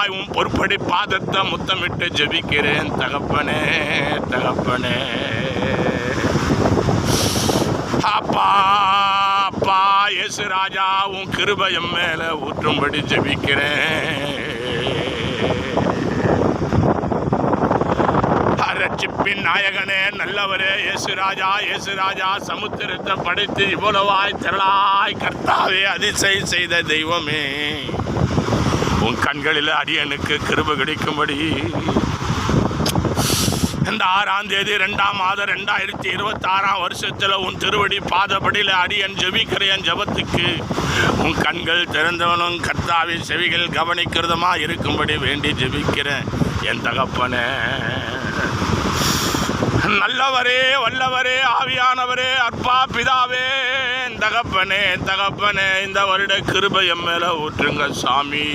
உன் பொறுப்படி பாதத்தை முத்தமிட்டு ஜெபிக்கிறேன் தகப்பனே தகப்பனே. அப்பா அப்பா இயேசு ராஜா, உன் கிருபை என் மேல ஊற்றும்படி ஜெபிக்கிறேன். ரட்சிப்பின் நாயகனே, நல்லவரே இயேசு ராஜா, இயேசு ராஜா, சமுத்திரத்தை படைத்து இவ்வளவாய் திரளாய் கர்த்தாவே அதிசயம் செய்த தெய்வமே, உன் கண்களில் அடியனுக்கு கிருபை கிடைக்கும்படி இந்த 6ஆம் தேதி 2ஆம் மாதம் 2026 வருஷத்தில் உன் திருவடி பாதப்படியில் அடியன் ஜெபிக்கிறேன். ஜெபத்துக்கு உன் கண்கள் திறந்தவனும் கர்த்தாவின் செவிகள் கவனிக்கிறதுமா இருக்கும்படி வேண்டி ஜெபிக்கிறேன் என் தகப்பனே. நல்லவரே, வல்லவரே, ஆவியானவரே, அற்பா பிதாவே, தகப்பனே தகப்பனே, இந்த வருட கிருபை என் மேல ஊற்றுங்க சாமி.